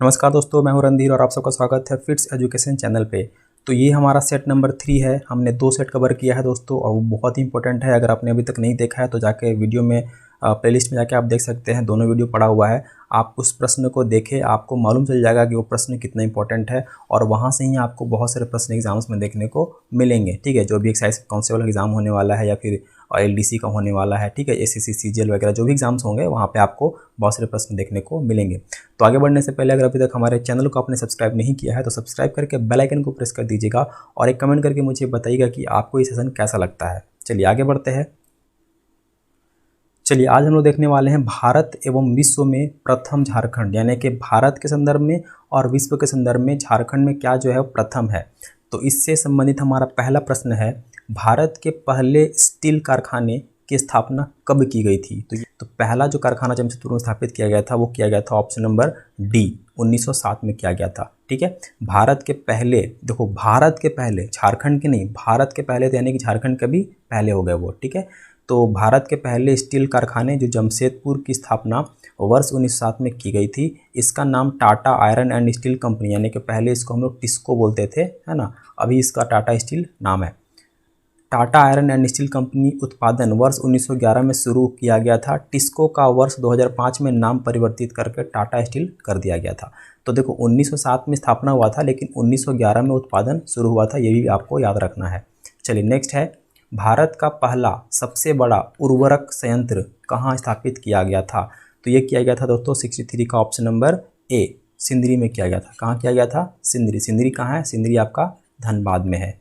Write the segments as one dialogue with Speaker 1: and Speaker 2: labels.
Speaker 1: नमस्कार दोस्तों, मैं हूं रणधीर और आप सबका स्वागत है फिट्स एजुकेशन चैनल पे। तो ये हमारा सेट नंबर 3 है। हमने 2 सेट कवर किया है दोस्तों और वो बहुत ही इंपॉर्टेंट है। अगर आपने अभी तक नहीं देखा है तो जाके वीडियो में प्लेलिस्ट में जाके आप देख सकते हैं, दोनों वीडियो पड़ा हुआ है। आप उस प्रश्न को देखें, आपको मालूम चल जाएगा कि वो प्रश्न कितना इंपॉर्टेंट है और वहाँ से ही आपको बहुत सारे प्रश्न एग्जाम्स में देखने को मिलेंगे। ठीक है, जो भी एक्साइज कांस्टेबल एग्जाम होने वाला है या फिर LDC का होने वाला है, ठीक है, SSC CGL वगैरह जो भी एग्जाम्स होंगे वहाँ पे आपको बहुत सारे प्रश्न देखने को मिलेंगे। तो आगे बढ़ने से पहले अगर अभी तक हमारे चैनल को आपने सब्सक्राइब नहीं किया है तो सब्सक्राइब करके बेल आइकन को प्रेस कर दीजिएगा और एक कमेंट करके मुझे बताइएगा कि आपको ये सेशन कैसा लगता है। चलिए आगे बढ़ते हैं। चलिए आज हम लोग देखने वाले हैं भारत एवं विश्व में प्रथम झारखंड, यानी कि भारत के संदर्भ में और विश्व के संदर्भ में झारखंड में क्या जो है प्रथम है। तो इससे संबंधित हमारा पहला प्रश्न है, भारत के पहले स्टील कारखाने की स्थापना कब की गई थी? तो पहला जो कारखाना जमशेदपुर में स्थापित किया गया था वो किया गया था ऑप्शन नंबर डी, 1907 में किया गया था। ठीक है, भारत के पहले, देखो भारत के पहले, झारखंड के नहीं, भारत के पहले, तो यानी कि झारखंड के भी पहले हो गए वो। ठीक है, तो भारत के पहले स्टील कारखाने जो जमशेदपुर की स्थापना वर्ष 1907 में की गई थी। इसका नाम Tata iron and steel company, यानी कि पहले इसको हम लोग टिस्को बोलते थे, है ना, अभी इसका टाटा स्टील नाम है। Tata iron and steel company उत्पादन वर्ष 1911 में शुरू किया गया था। टिस्को का वर्ष 2005 में नाम परिवर्तित करके टाटा स्टील कर दिया गया था। तो देखो 1907 में स्थापना हुआ था लेकिन 1911 में उत्पादन शुरू हुआ था, ये भी आपको याद रखना है। चलिए नेक्स्ट है, भारत का पहला सबसे बड़ा उर्वरक संयंत्र कहाँ स्थापित किया गया था? तो ये किया गया था दोस्तों 63 का ऑप्शन नंबर ए, सिंदरी में किया गया था। कहाँ किया गया था? सिंदरी। सिंदरी कहाँ है? सिंदरी आपका धनबाद में है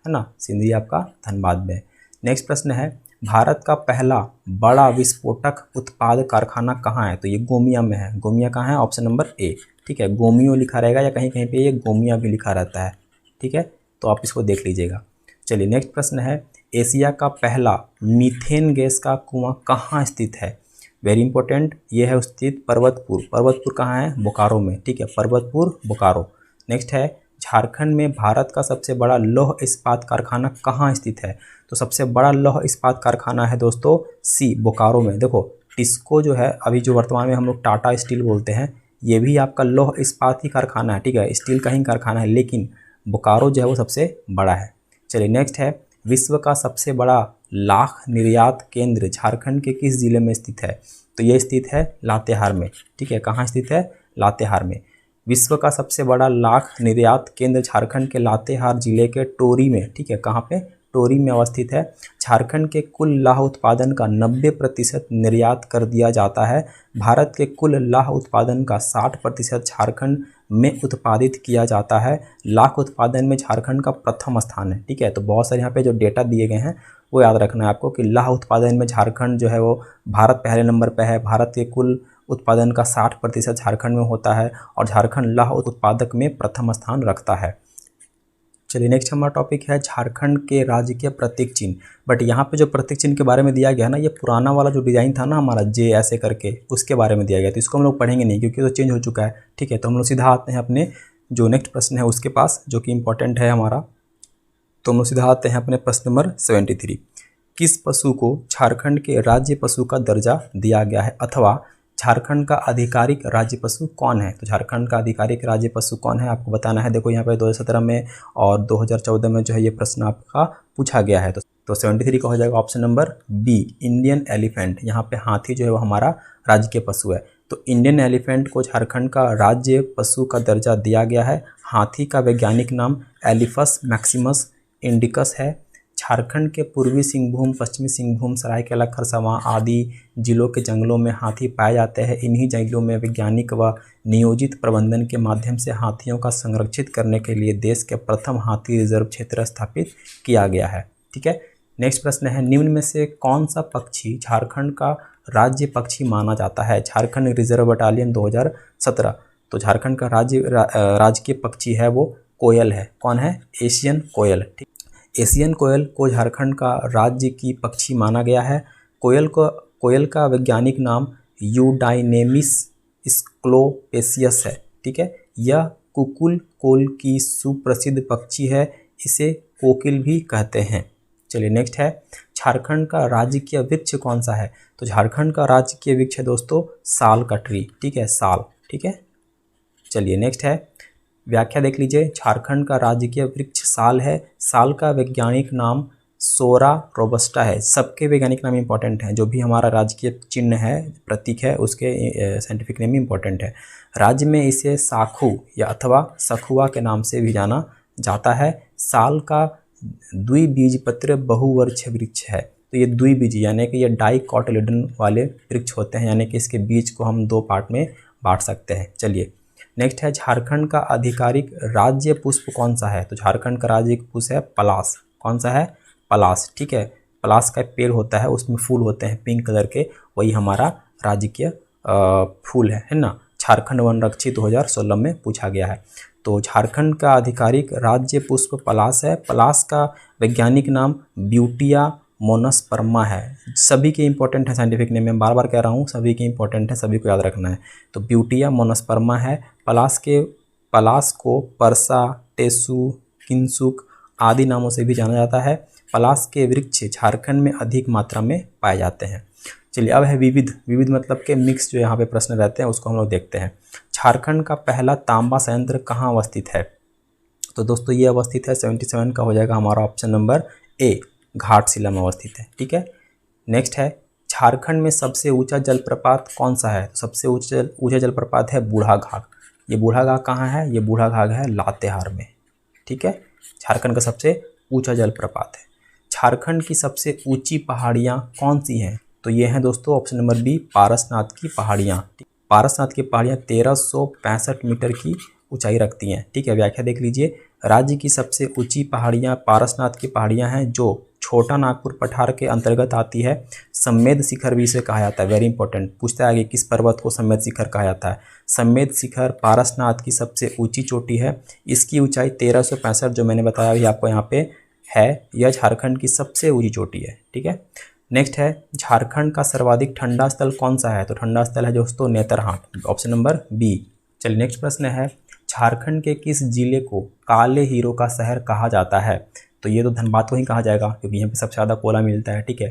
Speaker 1: ना, सिंदरी आपका धनबाद में। नेक्स्ट प्रश्न है, भारत का पहला बड़ा विस्फोटक उत्पाद कारखाना कहाँ है? तो ये गोमिया में है। गोमिया कहाँ है? Option number A. ठीक है, गोमियो लिखा रहेगा या कहीं कहीं पे ये गोमिया भी लिखा रहता है। ठीक है, तो आप इसको देख लीजिएगा। चलिए नेक्स्ट प्रश्न है, एशिया का पहला मीथेन गैस का कुआं कहाँ स्थित है? वेरी इंपॉर्टेंट, ये है स्थित पर्वतपुर। पर्वतपुर कहाँ है? बोकारो में। ठीक है, पर्वतपुर बोकारो। नेक्स्ट है, झारखंड में भारत का सबसे बड़ा लौह इस्पात कारखाना कहाँ स्थित है? तो सबसे बड़ा लौह इस्पात कारखाना है दोस्तों सी, बोकारो में। देखो टिस्को जो है अभी जो वर्तमान में हम लोग टाटा स्टील बोलते हैं, ये भी आपका लौह इस्पात ही कारखाना है। ठीक है, स्टील का ही कारखाना है लेकिन बोकारो जो है वो सबसे बड़ा है। चलिए नेक्स्ट है, विश्व का सबसे बड़ा लाख निर्यात केंद्र झारखंड के किस जिले में स्थित है? तो ये स्थित है लातेहार में। ठीक है, कहाँ स्थित है? लातेहार में। विश्व का सबसे बड़ा लाख निर्यात केंद्र झारखंड के लातेहार जिले के टोरी में। ठीक है, कहाँ पे? टोरी में अवस्थित है। झारखंड के कुल लाह उत्पादन का 90% निर्यात कर दिया जाता है। भारत के कुल लाह उत्पादन का 60% झारखंड में उत्पादित किया जाता है। लाख उत्पादन में झारखंड का प्रथम स्थान है। ठीक है, तो बहुत सारे यहाँ पे जो डेटा दिए गए हैं वो याद रखना है आपको कि लाह उत्पादन में झारखंड जो है वो भारत पहले नंबर पे है। भारत के कुल उत्पादन का 60% झारखंड में होता है और झारखंड लाह उत्पादक में प्रथम स्थान रखता है। चलिए नेक्स्ट हमारा टॉपिक है झारखंड के राज्य के प्रतीक चिन्ह। बट यहाँ पे जो प्रतीक चिन्ह के बारे में दिया गया ना, ये पुराना वाला जो डिज़ाइन था ना हमारा जे ऐसे करके, उसके बारे में दिया गया। तो इसको हम लोग पढ़ेंगे नहीं क्योंकि तो चेंज हो चुका है। ठीक है, तो हम लोग सीधा आते हैं अपने जो नेक्स्ट प्रश्न है उसके पास, जो कि इंपॉर्टेंट है हमारा। तो हम लोग सीधा आते हैं अपने प्रश्न नंबर 73। किस पशु को झारखंड के राज्य पशु का दर्जा दिया गया है, अथवा झारखंड का आधिकारिक राज्य पशु कौन है? तो झारखंड का आधिकारिक राज्य पशु कौन है आपको बताना है। देखो यहाँ पे 2017 में और 2014 में जो है ये प्रश्न आपका पूछा गया है। तो 73 का हो जाएगा option number B, Indian elephant. यहाँ पे हाथी जो है वो हमारा राज्य के पशु है। तो इंडियन एलिफेंट को झारखंड का राज्य पशु का दर्जा दिया गया है। हाथी का वैज्ञानिक नाम एलिफस मैक्सिमस इंडिकस है। झारखंड के पूर्वी सिंहभूम, पश्चिमी सिंहभूम, सरायकेला खरसावां आदि जिलों के जंगलों में हाथी पाए जाते हैं। इन्हीं जंगलों में वैज्ञानिक व नियोजित प्रबंधन के माध्यम से हाथियों का संरक्षित करने के लिए देश के प्रथम हाथी रिजर्व क्षेत्र स्थापित किया गया है। ठीक है, नेक्स्ट प्रश्न है, निम्न में से कौन सा पक्षी झारखंड का राज्य पक्षी माना जाता है? Jharkhand reserve battalion 2017। तो झारखंड का राजकीय पक्षी है वो कोयल है। कौन है? एशियन कोयल। ठीक, एशियन कोयल को झारखंड का राज्य की पक्षी माना गया है। कोयल का वैज्ञानिक नाम यूडाइनेमिस स्क्लोपेसियस है। ठीक है, यह कुकुल कोल की सुप्रसिद्ध पक्षी है, इसे कोकिल भी कहते हैं। चलिए नेक्स्ट है, झारखंड का राजकीय वृक्ष कौन सा है? तो झारखंड का राजकीय वृक्ष है दोस्तों साल का ट्री। ठीक है, साल। ठीक है, चलिए नेक्स्ट है, व्याख्या देख लीजिए। झारखंड का राजकीय वृक्ष साल है। साल का वैज्ञानिक नाम सोरा रोबस्टा है। सबके वैज्ञानिक नाम इंपॉर्टेंट हैं, जो भी हमारा राजकीय चिन्ह है, प्रतीक है, उसके साइंटिफिक नेम इंपॉर्टेंट है। राज्य में इसे साखू या अथवा सखुआ के नाम से भी जाना जाता है। साल का द्विबीजपत्र बहुवर्षीय वृक्ष है। तो ये द्विबीजी यानी कि ये डाइकोटिलेडन वाले वृक्ष होते हैं, यानी कि इसके बीज को हम 2 पार्ट में बांट सकते हैं। चलिए नेक्स्ट है, झारखंड का आधिकारिक राज्य पुष्प कौन सा है? तो झारखंड का राज्य पुष्प है पलाश। कौन सा है? पलाश। ठीक है, पलाश का पेड़ होता है, उसमें फूल होते हैं पिंक कलर के, वही हमारा राजकीय फूल है ना। झारखंड वन रक्षी 2016 में पूछा गया है। तो झारखंड का आधिकारिक राज्य पुष्प पलाश है। पलाश का वैज्ञानिक नाम ब्यूटिया मोनोस्पर्मा है। सभी के इंपॉर्टेंट है साइंटिफिक नेम, मैं बार बार कह रहा हूँ, सभी के इंपॉर्टेंट है, सभी को याद रखना है। तो ब्यूटिया मोनोस्पर्मा है। पलाश को परसा, टेसु, किंसुक आदि नामों से भी जाना जाता है। पलाश के वृक्ष झारखंड में अधिक मात्रा में पाए जाते हैं। चलिए अब है विविध मतलब के मिक्स जो यहाँ पे प्रश्न रहते हैं उसको हम लोग देखते हैं। झारखंड का पहला तांबा संयंत्र कहाँ अवस्थित है? तो दोस्तों ये अवस्थित है 77 का हो जाएगा हमारा ऑप्शन नंबर ए, घाटशिला में अवस्थित है। ठीक है, नेक्स्ट है, झारखंड में सबसे ऊंचा जलप्रपात कौन सा है? तो सबसे ऊंचा जलप्रपात है बूढ़ा घाघ। ये बूढ़ा घाघ कहाँ है? ये बूढ़ा घाघ है लातेहार में। ठीक है, झारखंड का सबसे ऊंचा जलप्रपात है। झारखंड की सबसे ऊंची पहाड़ियाँ कौन सी हैं? तो ये हैं दोस्तों ऑप्शन नंबर बी, पारसनाथ की पहाड़ियाँ। पारसनाथ की पहाड़ियाँ 1365 मीटर की ऊंचाई रखती हैं। ठीक है, व्याख्या देख लीजिए। राज्य की सबसे ऊंची पहाड़ियाँ पारसनाथ की पहाड़ियाँ हैं, जो छोटा नागपुर पठार के अंतर्गत आती है। सम्मेद शिखर भी इसे कहा जाता है, वेरी इंपॉर्टेंट, पूछता है कि किस पर्वत को सम्मेद शिखर कहा जाता है। सम्मेद शिखर पारसनाथ की सबसे ऊंची चोटी है। इसकी ऊंचाई 1365 जो मैंने बताया अभी आपको यहाँ पे है, यह झारखंड की सबसे ऊंची चोटी है। ठीक है, नेक्स्ट है, झारखंड का सर्वाधिक ठंडा स्थल कौन सा है? तो ठंडा स्थल है दोस्तों नेतरहाट, ऑप्शन नंबर बी। चलिए नेक्स्ट प्रश्न है, झारखंड के किस जिले को काले हीरो का शहर कहा जाता है? तो ये तो धनबाद को ही कहा जाएगा, क्योंकि यहाँ पे सबसे ज़्यादा कोयला मिलता है। ठीक है,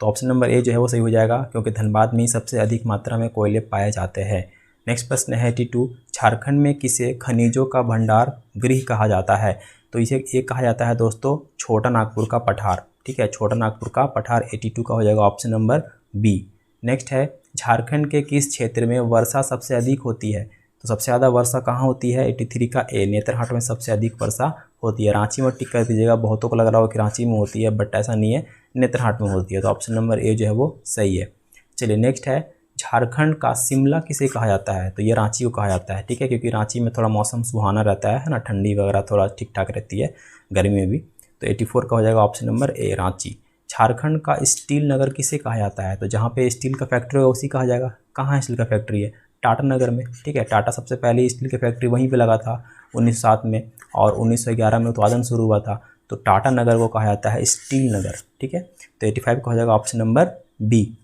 Speaker 1: तो ऑप्शन नंबर ए जो है वो सही हो जाएगा, क्योंकि धनबाद में ही सबसे अधिक मात्रा में कोयले पाए जाते हैं। नेक्स्ट प्रश्न है 82, झारखंड में किसे खनिजों का भंडार गृह कहा जाता है? तो इसे एक कहा जाता है दोस्तों छोटा नागपुर का पठार। ठीक है, छोटा नागपुर का पठार 82 का हो जाएगा ऑप्शन नंबर बी। नेक्स्ट है, झारखंड के किस क्षेत्र में वर्षा सबसे अधिक होती है? तो सबसे ज़्यादा वर्षा कहाँ होती है? 83 का ए, नेतरहाट में सबसे अधिक वर्षा होती है। रांची में टिक कर दीजिएगा, बहुतों को लग रहा हो कि रांची में होती है, बट ऐसा नहीं है, नेतरहाट में होती है। तो ऑप्शन नंबर ए जो है वो सही है। चलिए नेक्स्ट है, झारखंड का शिमला किसे कहा जाता है? तो ये रांची को कहा जाता है। ठीक है, क्योंकि रांची में थोड़ा मौसम सुहाना रहता है ना, ठंडी वगैरह थोड़ा ठीक ठाक रहती है, गर्मी में भी। तो 84 का हो जाएगा option number A, Ranchi. Jharkhand का स्टील नगर किसे कहा जाता है? तो जहाँ पे स्टील का फैक्ट्री होगा उसी कहा जाएगा। कहाँ स्टील का फैक्ट्री है? टाटा नगर में। ठीक है, टाटा सबसे पहले स्टील की फैक्ट्री वहीं पे लगा था 1907 में, और 1911 में उत्पादन शुरू हुआ था। तो टाटा नगर को कहा जाता है स्टील नगर। ठीक है, तो 85 का हो जाएगा ऑप्शन नंबर बी।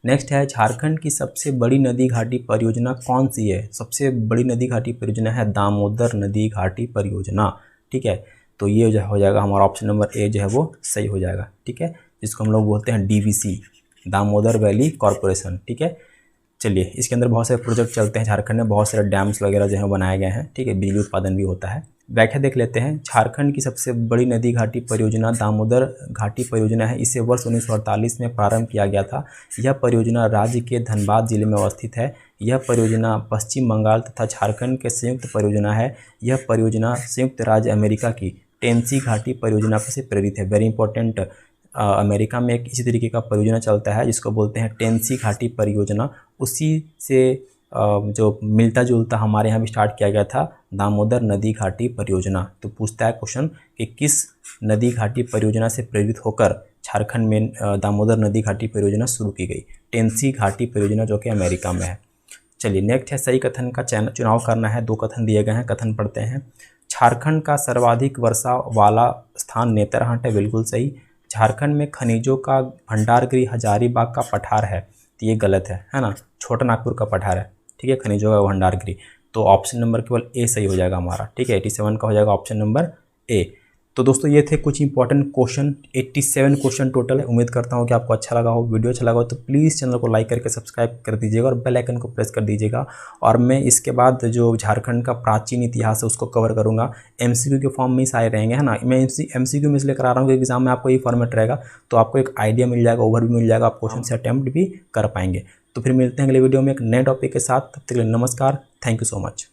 Speaker 1: नेक्स्ट है, झारखंड की सबसे बड़ी नदी घाटी परियोजना कौन सी है? सबसे बड़ी नदी घाटी परियोजना है दामोदर नदी घाटी परियोजना। ठीक है, तो ये जो हो जाएगा हमारा ऑप्शन नंबर ए जो है वो सही हो जाएगा। ठीक है, जिसको हम लोग बोलते हैं DVC, दामोदर वैली कॉरपोरेशन। ठीक है, चलिए इसके अंदर बहुत सारे प्रोजेक्ट चलते हैं झारखंड में, बहुत सारे डैम्स वगैरह जो है बनाए गए हैं। ठीक है, बिजली उत्पादन भी होता है। व्याख्या देख लेते हैं। झारखंड की सबसे बड़ी नदी घाटी परियोजना दामोदर घाटी परियोजना है। इसे वर्ष 1948 में प्रारंभ किया गया था। यह परियोजना राज्य के धनबाद जिले में अवस्थित है। यह परियोजना पश्चिम बंगाल तथा झारखंड के संयुक्त परियोजना है। यह परियोजना संयुक्त राज्य अमेरिका की टेनेसी घाटी परियोजना से प्रेरित है। वेरी इंपॉर्टेंट, अमेरिका में एक इसी तरीके का परियोजना चलता है जिसको बोलते हैं टेनेसी घाटी परियोजना। उसी से जो मिलता जुलता हमारे यहाँ भी स्टार्ट किया गया था दामोदर नदी घाटी परियोजना। तो पूछता है क्वेश्चन कि किस नदी घाटी परियोजना से प्रेरित होकर झारखंड में दामोदर नदी घाटी परियोजना शुरू की गई? टेनेसी घाटी परियोजना, जो कि अमेरिका में है। चलिए नेक्स्ट है, सही कथन का चुनाव करना है। 2 कथन दिए गए हैं, कथन पढ़ते हैं। झारखंड का सर्वाधिक वर्षा वाला स्थान नेतरहाट है, बिल्कुल सही। झारखंड में खनिजों का भंडार गृह हजारीबाग का पठार है, तो ये गलत है ना, छोटा नागपुर का पठार है। ठीक है, खनिजों का भंडार गृह, तो ऑप्शन नंबर केवल ए सही हो जाएगा हमारा। ठीक है, 87 का हो जाएगा ऑप्शन नंबर ए। तो दोस्तों ये थे कुछ इंपॉर्टेंट क्वेश्चन, 87 क्वेश्चन टोटल है। उम्मीद करता हूँ कि आपको अच्छा लगा हो, वीडियो अच्छा लगा हो तो प्लीज़ चैनल को लाइक करके सब्सक्राइब कर दीजिएगा और बेल आइकन को प्रेस कर दीजिएगा। और मैं इसके बाद जो झारखंड का प्राचीन इतिहास है उसको कवर करूँगा। MCQ के फॉर्म में ही सारे रहेंगे, है ना। मैं MCQ में इसलिए करा रहा हूँ कि एग्जाम में आपको ये फॉर्मेट रहेगा तो आपको एक आइडिया मिल जाएगा, ओवरव्यू मिल जाएगा, आप क्वेश्चन से अटैम्प्ट भी कर पाएंगे। तो फिर मिलते हैं अगले वीडियो में एक नए टॉपिक के साथ। तब तक के लिए नमस्कार, थैंक यू सो मच।